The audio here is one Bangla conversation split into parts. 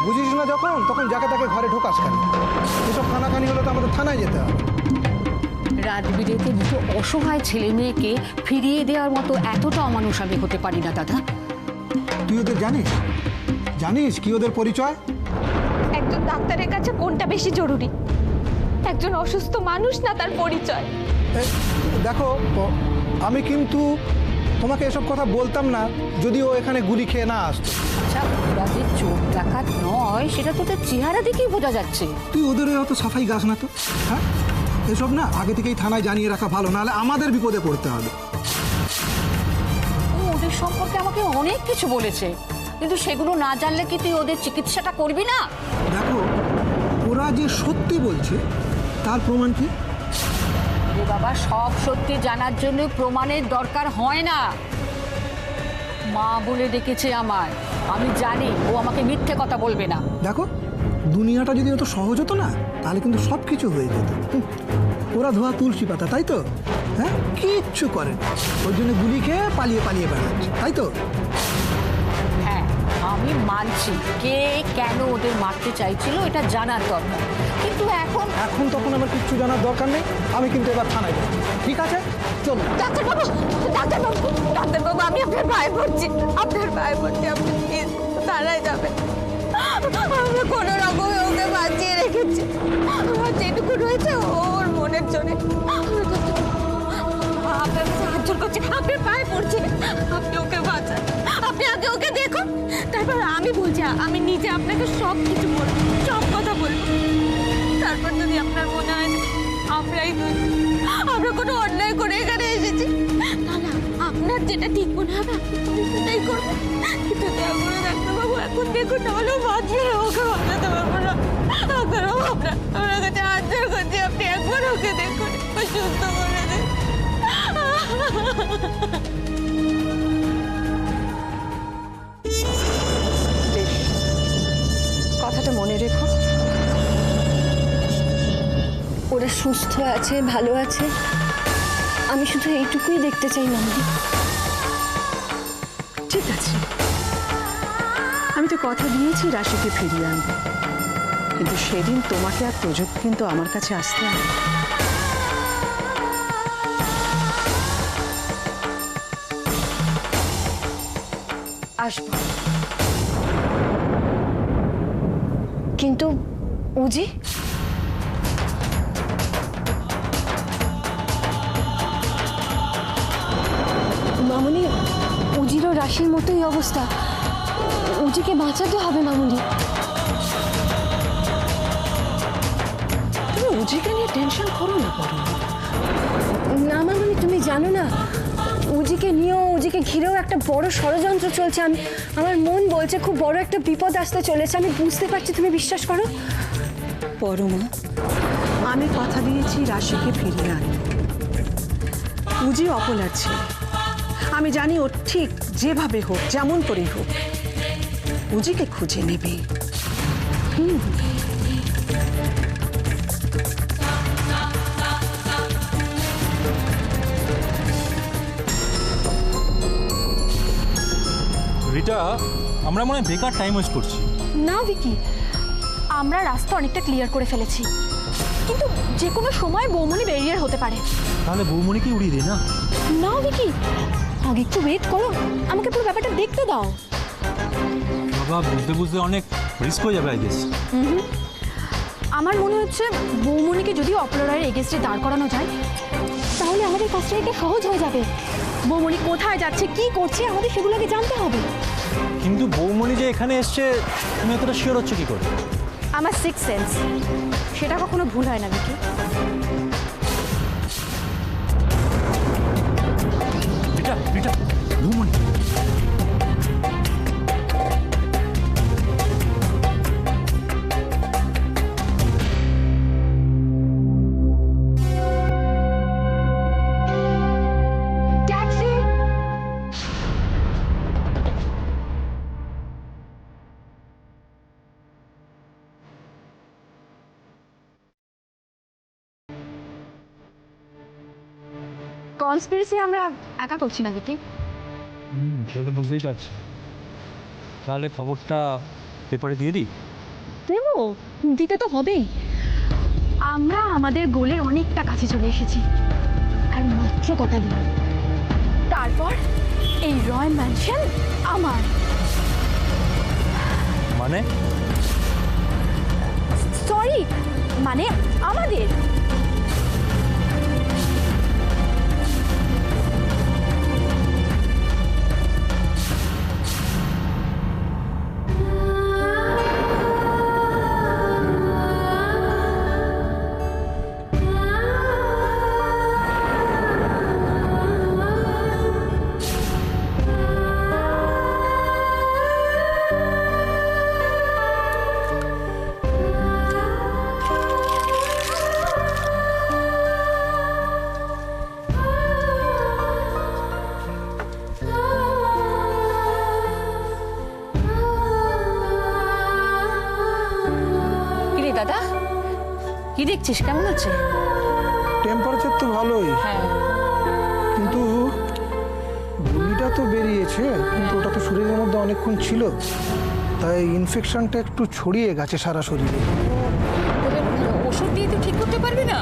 বুঝিস না যখন তখন যাকে তাকে ঘরে ঢোকাস কেন? এসব কানাকানি হলে তো আমাদের থানায় যেতে হবে। রাত বিরেতে দুটো অসহায় ছেলে মেয়েকে ফিরিয়ে দেওয়ার মতো এতটা অমানুষ আমি হতে পারি না দাদা। তুই ওদের জানিস? জানিস কি ওদের পরিচয়? একজন ডাক্তারের কাছে কোনটা বেশি জরুরি, একজন অসুস্থ মানুষ না তার পরিচয়? দেখো, আমি কিন্তু তোমাকে এসব কথা বলতাম না যদি ও এখানে গুলি খেয়ে না আসতো। আচ্ছা, ওরা যে চোর ডাকাত নয় সেটা তোদের চেহারা দেখেই বোঝা যাচ্ছে। তুই ওদের অত সাফাই গাছ না তো। হ্যাঁ, এসব না আগে থেকেই থানায় জানিয়ে রাখা ভালো, নাহলে আমাদের বিপদে পড়তে হবে। ও ওদের সম্পর্কে আমাকে অনেক কিছু বলেছে, কিন্তু সেগুলো না জানলে কি তুই ওদের চিকিৎসাটা করবি না? দেখো, ওরা যে সত্যি বলছে তার প্রমাণ কি? রে বাবা, সব সত্যি জানার জন্য প্রমাণের দরকার হয় না। মা বলে ডেকেছে আমার, আমি জানি ও আমাকে মিথ্যে কথা বলবে না। দেখো, দুনিয়াটা যদি অত সহজ হতো না তাহলে কিন্তু সব কিছু হয়ে যেত। ওরা ধোয়া তুলসী পাতা, তাই তো? হ্যাঁ, কিচ্ছু করে না, ওর জন্য গুলি খেয়ে পালিয়ে পালিয়ে বেড়াচ্ছে, তাই তো? হ্যাঁ, আমি মানছি কে কেন ওদের মারতে চাইছিল এটা জানার দরকার, কিন্তু এখন তখন আমার কিচ্ছু জানার দরকার নেই। আমি কিন্তু এবার থানায় যাবো, ঠিক আছে? চলো। ডাক্তারবাবু, ডাক্তারবাবু, ডাক্তারবাবু, আমি আপনার পায়ে পড়ছি, আপনার পায়ে পড়ছি, আপনি প্লিজ থানায় যাবেন। আমরা কোনো রকমে ওকে বাঁচিয়ে রেখেছি, আমার যেটুকু রয়েছে ওর মনের জন্য। আপনার সাহায্য করছি, আপনার পায়ে পড়ছি, আপনি ওকে বাঁচান। আপনি আগে ওকে দেখুন, তারপর আমি বলছি, আমি নিজে আপনাকে সব কিছু বলবো, সব কথা বলবো। তারপর যদি আপনার মনে হয় যে আমরাই আমরা কোনো অন্যায় করে এখানে এসেছি, না না, আপনার যেটা ঠিক মনে হবে আপনি সেটাই করবেন। কিন্তু দয়া করে ডাক্তারবাবু এখন দেখুন, নাহলে বাঁচবে, ওকে বাঁচাতে পারবো না। ডাক্তারবাবু, আপনার কাছে হাত জোড় করছি, আপনি একবার ওকে দেখুন, ও সুস্থ করে দিন। বেশ, কথাটা মনে রেখো। ওরা সুস্থ আছে, ভালো আছে, আমি শুধু এইটুকুই দেখতে চাই মামনি। ঠিক আছে, আমি তো কথা দিয়েছি রাশিকে ফিরিয়ে আনবো, কিন্তু সেদিন তোমাকে আর প্রযোগ কিন্তু আমার কাছে আসতে হবে। আসবো, কিন্তু উজি মামুনি, উজিরও রাশির মতোই অবস্থা, উজিকে বাঁচাতে হবে মামুনি। তুমি উজিকে নিয়ে টেনশন করো না, করো না মামুনি, তুমি জানো না, উজিকে নিয়েও উজিকে ঘিরেও একটা বড় ষড়যন্ত্র চলছে। আমার মন বলছে খুব বড় একটা বিপদ আসতে চলেছে, আমি বুঝতে পারছি, তুমি বিশ্বাস করো। পরমা, আমি কথা দিয়েছি রাশিকে ফিরিয়ে আনবো। উজি অপলার ছেলে, আমি জানি ও ঠিক যেভাবে হোক, যেমন করেই হোক, উজিকে খুঁজে নেবে। রিটা, আমরা মনে হয় বেকার টাইম ওয়েস্ট করছি। না ভিকি, আমরা রাস্তা অনেকটা ক্লিয়ার করে ফেলেছি, কিন্তু যে কোনো সময় বৌমনি ব্যারিয়ার হতে পারে। তাহলে বৌমণিকে উড়িয়ে দে না। না ভিকি, আগে একটু ওয়েট করো, আমাকে পুরো ব্যাপারটা দেখতে দাও। বাবা, বুঝতে বুঝতে অনেক রিস্ক হয়ে যাবে আই গেস। আমার মনে হচ্ছে বৌমনিকে যদি অপরায়ের এগেস্টে দাঁড় করানো যায় তাহলে আমাদের কাজটা একটু সহজ হয়ে যাবে। বৌমনি কোথায় যাচ্ছে, কি করছে, আমাদের সেগুলোকে জানতে হবে। কিন্তু বৌমণি যে এখানে এসছে তুমি এতটা শিওর হচ্ছে কি করে? আমার সিক্স সেন্স, সেটা কখনো ভুল হয় না ভিকি। রিটা, রিটা, বৌমণি। কনস্পিরেসি আমরা একা করছি না ভিকি। সেটা তো বুঝতেই পারছি। তাহলে খবরটা পেপারে দিয়ে দিই। দেবো, দিতে তো হবেই। আমরা আমাদের গোলের অনেকটা কাছে চলে এসেছি, আর মাত্র কটা দিন, তারপর এই রয় ম্যানশন আমার। মানে সরি, মানে আমাদের। কিরে দাদা, কি দেখছিস? কেমন আছে? টেম্পারেচার তো ভালোই, হ্যাঁ, কিন্তু বমিটা তো বেরিয়েছে, কিন্তু ওটা তো শরীরের মধ্যে অনেকক্ষণ ছিল, তাই ইনফেকশনটা একটু ছড়িয়ে গেছে সারা শরীরে। তোদের ওষুধ দিয়ে তুই ঠিক করতে পারবি না?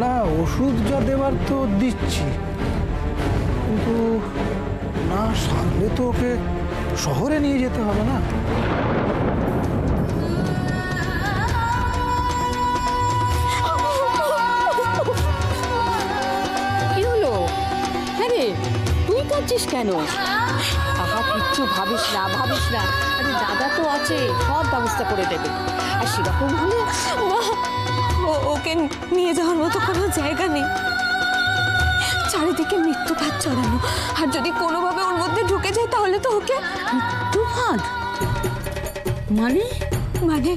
না, ওষুধ যা দেবার তো দিচ্ছি, কিন্তু না সারলে তো ওকে শহরে নিয়ে যেতে হবে না। কি হলো? হ্যাঁ রে, তুই কাঁদছিস কেন? আহা, কিচ্ছু ভাবিস না, ভাবিস না। আরে দাদা তো আছে, সব ব্যবস্থা করে দেবে। আর সেরকম হলে মা, ওকে নিয়ে যাওয়ার মতো কোনো জায়গা নেই, চারিদিকে মৃত্যু ফাঁদ চড়ানো, আর যদি কোনোভাবে ওর মধ্যে ঢুকে যায় তাহলে তো ওকে। তুফান মানে? মানে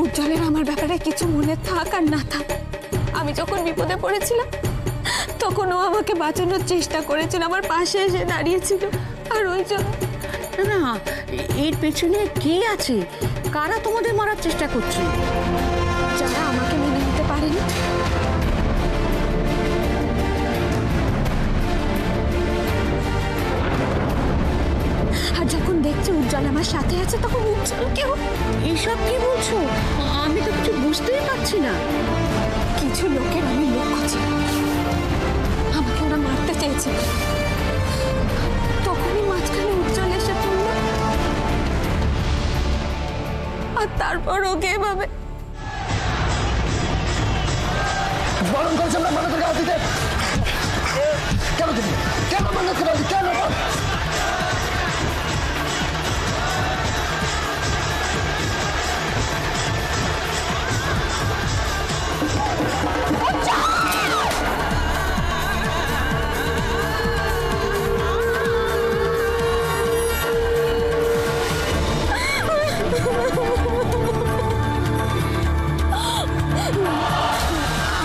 উজ্জ্বলের আমার ব্যাপারে কিছু মনে থাক আর না থাক, আমি যখন বিপদে পড়েছিলাম তখন ও আমাকে বাঁচানোর চেষ্টা করেছিল, আমার পাশে এসে দাঁড়িয়েছিল। আর ওই জন্য না, এর পেছনে কে আছে? কারা তোমাদের মারার চেষ্টা করছে? যারা আমাকে মেনে নিতে পারেনি। আর যখন দেখছে উজ্জ্বল আমার সাথে আছে তখন উজ্জ্বলকেও। এইসব কি বলছো? আমি তো কিছু বুঝতেই পারছি না। কিছু লোকের আমি লক্ষ্য ছিল, আমাকে ওরা মারতে চেয়েছিল, তখনই মাঝখানে উজ্জ্বল এসে পড়ল, আর তারপর ওকে এভাবে। বারণ করছেন না মানুষের গায়ে দিতে? কেন দিবি? কেন মানুষকে গায়ে দিবি? কেন?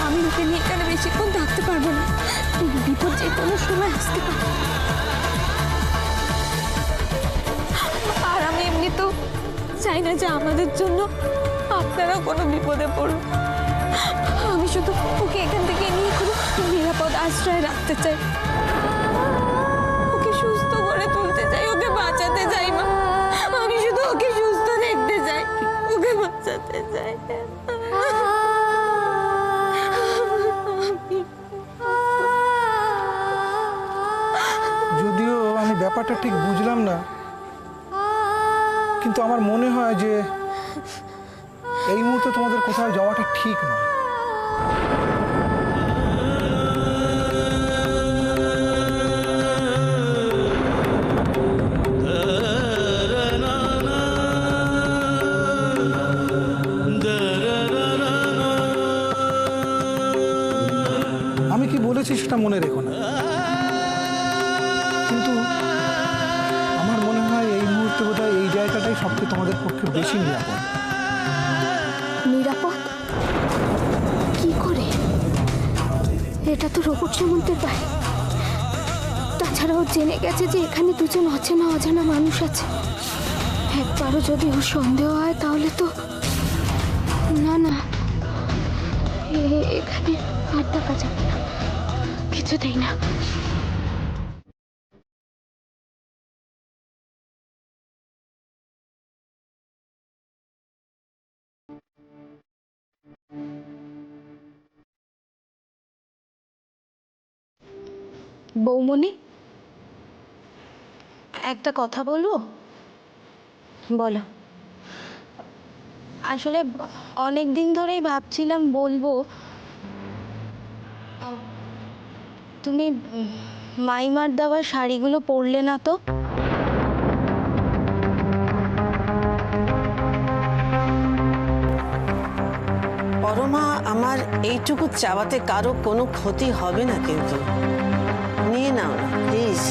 আমি ওকে নিয়ে এখানে বেশিক্ষণ থাকতে পারবো না, বিপদ যে কোনো সময় আসতে পারে। আর আমি এমনি তো চাই না যে আমাদের জন্য আপনারা কোনো বিপদে পড়ুন। আমি শুধু ওকে এখান থেকে নিয়ে কোনো নিরাপদ আশ্রয় রাখতে চাই, ওকে সুস্থ করে তুলতে চাই, ওকে বাঁচাতে চাই। মা, আমি শুধু ওকে সুস্থ দেখতে চাই, ওকে বাঁচাতে চাই। যদিও আমি ব্যাপারটা ঠিক বুঝলাম না, কিন্তু আমার মনে হয় যে এই মুহূর্তে তোমাদের কোথাও যাওয়াটা ঠিক নয়। আমি কি বলেছি সেটা মনে রেখো না, কিন্তু আমার মনে হয় এই মুহূর্তে বোধহয় এই জায়গাটাই সবচেয়ে তোমাদের পক্ষে বেশি নিরাপদ। নিরাপদ কি করে? এটা তো রঘুর সামন্তের বাড়ি, তাছাড়াও জেনে গেছে যে এখানে দুজন অচেনা অজানা মানুষ আছে। একবারও যদি ওর সন্দেহ হয় তাহলে তো না না, এখানে আর থাকা যাবে না, কিছুতেই না। বৌমনি, একটা কথা বলবো? বলো। আসলে অনেক দিন ধরেই ভাবছিলাম বলবো। তুমি মাইমার দেওয়া শাড়িগুলো পরলে না তো? পরমা, আমার এইটুকু চাওয়াতে কারো কোনো ক্ষতি হবে না, কিন্তু নিয়ে নাও না প্লিজ।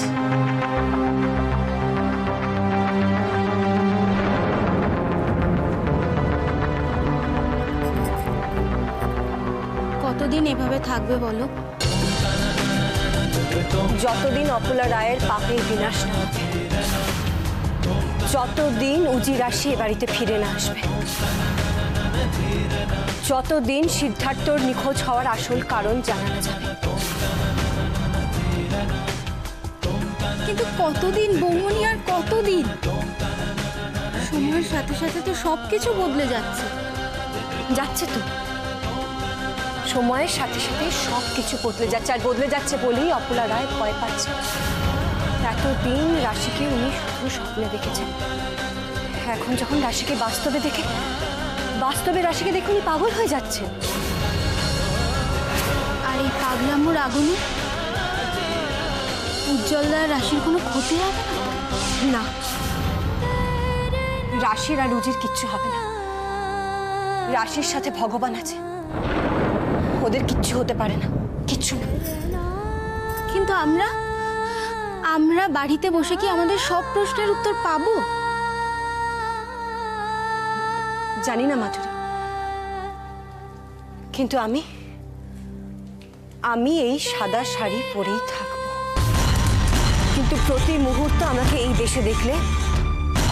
কতদিন এভাবে থাকবে বলো? যতদিন অপলা রায়ের পাপের বিনাশ না হবে, যতদিন উজি রাশি এ বাড়িতে ফিরে না আসবে, যতদিন সিদ্ধার্থর নিখোঁজ হওয়ার আসল কারণ জানা না যাবে। কিন্তু কতদিন বৌমনি, আর কতদিন? সময়ের সাথে সাথে তো সব কিছু বদলে যাচ্ছে। যাচ্ছে তো, সময়ের সাথে সাথে সব কিছু বদলে যাচ্ছে, আর বদলে যাচ্ছে বলেই অপলা রায় ভয় পাচ্ছে। এতদিন রাশিকে উনি শুধু স্বপ্নে দেখেছেন, এখন যখন রাশিকে বাস্তবে দেখে, বাস্তবে রাশিকে দেখে উনি পাগল হয়ে যাচ্ছে। আর এই পাগলামোর আগুনে উজ্জ্বলদার রাশির কোনো ক্ষতি হবে না, রাশির আর রুজির কিচ্ছু হবে না। রাশির সাথে ভগবান আছে, ওদের কিচ্ছু হতে পারে না, কিচ্ছু না। কিন্তু আমরা বাড়িতে বসে কি আমাদের সব প্রশ্নের উত্তর পাবো? জানি না মাধুরী, কিন্তু আমি এই সাদা শাড়ি পরেই থাকবো। কিন্তু প্রতি মুহূর্ত আমাকে এই দেশে দেখলে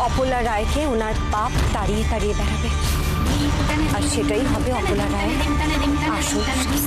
অপলা রায়কে ওনার পাপ তাড়িয়ে তাড়িয়ে বেড়াবে, আর সেটাই হবে অপলা রায়ের আসল শাস্তি।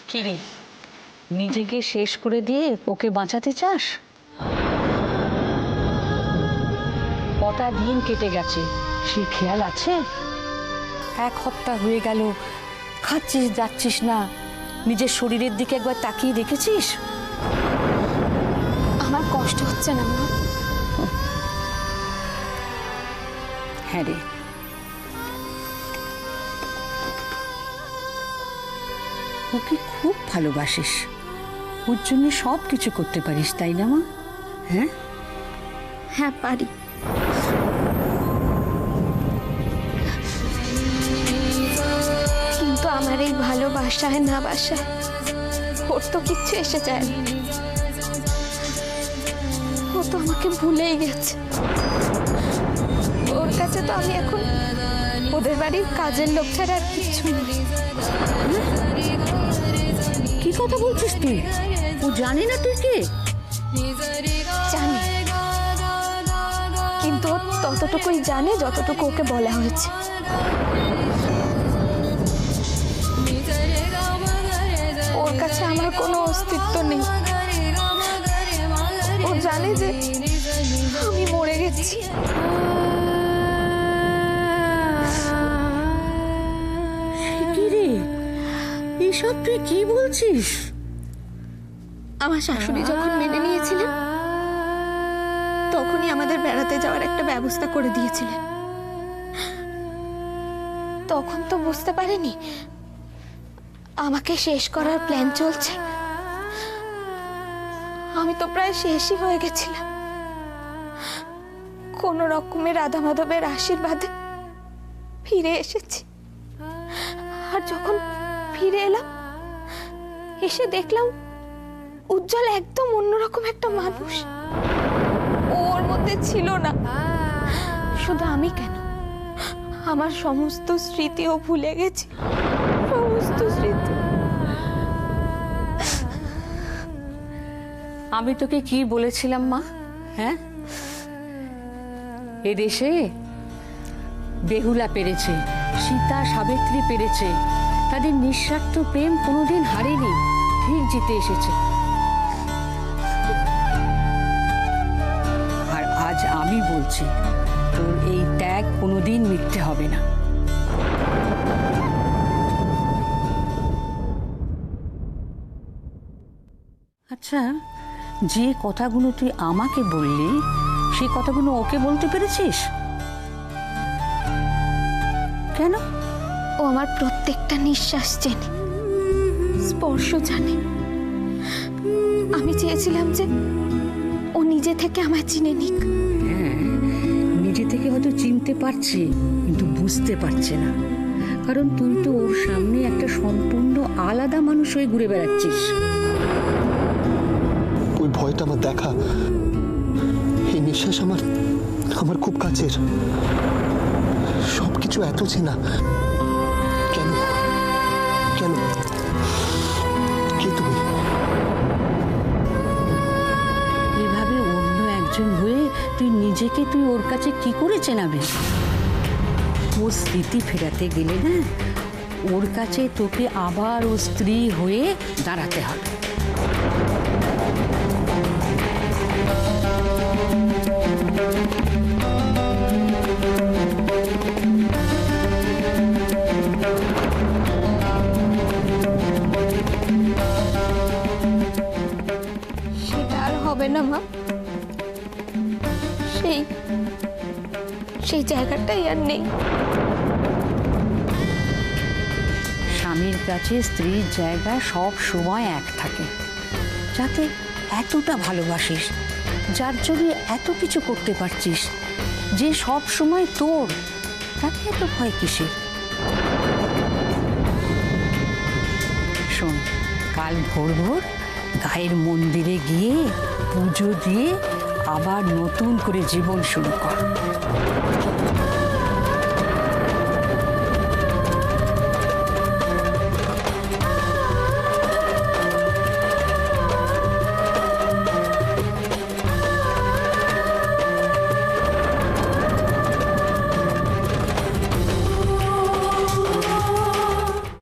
কিরে, নিজেকে শেষ করে দিয়ে ওকে বাঁচাতে চাস? কটা দিন কেটে গেছে, সে খেয়াল আছে? 1 সপ্তাহ হয়ে গেল, খাচ্ছিস যাচ্ছিস না, নিজের শরীরের দিকে একবার তাকিয়ে দেখেছিস? কষ্ট হচ্ছে না মা? হ্যাঁ রে, ওকে খুব ভালোবাসিস, ওর জন্য সব কিছু করতে পারিস, তাই না মা? হ্যাঁ হ্যাঁ পারি। কিন্তু আমার এই ভালোবাসায় না বাসায় ওর তো কিচ্ছু এসে যায় না। ও তো আমাকে ভুলেই গেছে। ওর কাছে তো আমি এখন ওদের বাড়ির কাজের লোক ছাড়া আর কিচ্ছু না। কি কথা বলছিস তুই? ও জানে না তুই কে? জানে, কিন্তু ও ততটুকুই জানে যতটুকু ওকে বলা হয়েছে। ওর কাছে আমার কোনো অস্তিত্ব নেই। ও জানে যে আমি মরে গেছি। কি রে, এসব তুই কি বলছিস? আমার শাশুড়ি যখন মেনে নিয়েছিলেন তখনই আমাদের বেড়াতে যাওয়ার একটা ব্যবস্থা করে দিয়েছিলেন। তখন তো বুঝতে পারিনি আমাকে শেষ করার প্ল্যান চলছে। আমি তো প্রায় শেষই হয়ে গেছিলাম। কোন রকমের রাধা মাধবের আশীর্বাদে ফিরে এসেছি। আর যখন ফিরে এলাম, এসে দেখলাম উজ্জ্বল একদম অন্যরকম একটা মানুষ। ওর মধ্যে ছিল না। শুধু আমি কেন, আমার সমস্ত স্মৃতিও ভুলে গেছি। সমস্ত স্মৃতি। আমি তোকে কি বলেছিলাম মা? হ্যাঁ, এদেশে বেহুলা পেরেছে, সীতা সাবিত্রী পেরেছে, তাদের নিঃস্বার্থ প্রেম কোনোদিন হারেনি, ঠিক জিতে এসেছে। আর আজ আমি বলছি, তোর এই ত্যাগ কোনোদিন মিথ্যে হবে না। আচ্ছা, যে কথাগুলো তুই আমাকে বললি, সেই কথাগুলো ওকে বলতে পেরেছিস? কেন? ও আমার প্রত্যেকটা নিঃশ্বাস চেনে, স্পর্শ জানে। আমি চেয়েছিলাম যে ও নিজে থেকে আমায় চিনে নিক। হ্যাঁ, নিজে থেকে হয়তো চিনতে পারছে, কিন্তু বুঝতে পারছে না, কারণ তুই তো ওর সামনে একটা সম্পূর্ণ আলাদা মানুষ হয়ে ঘুরে বেড়াচ্ছিস। ওই ভয়টা আমার দেখা, এই নিঃশ্বাস আমার খুব কাছের। সবকিছু এত চেনা। কেন কেন কে তুমি? এভাবে অন্য একজন হয়ে তুই ওর কাছে কি করে চেনাবে? ও স্মৃতি ফেরাতে গেলে না, ওর কাছে তোকে আবার ও স্ত্রী হয়ে দাঁড়াতে হবে। সেটা আর হবে না মা। সেই জায়গাটাই আর নেই। স্বামীর কাছে স্ত্রীর জায়গা সব সময় এক থাকে। যাতে এতটা ভালোবাসিস, যার জন্য এত কিছু করতে পারছিস, যে সব সময় তোর, তাকে এত ভয় কিসের? শোন, কাল ভোর ভোর গায়ের মন্দিরে গিয়ে পুজো দিয়ে আবার নতুন করে জীবন শুরু কর।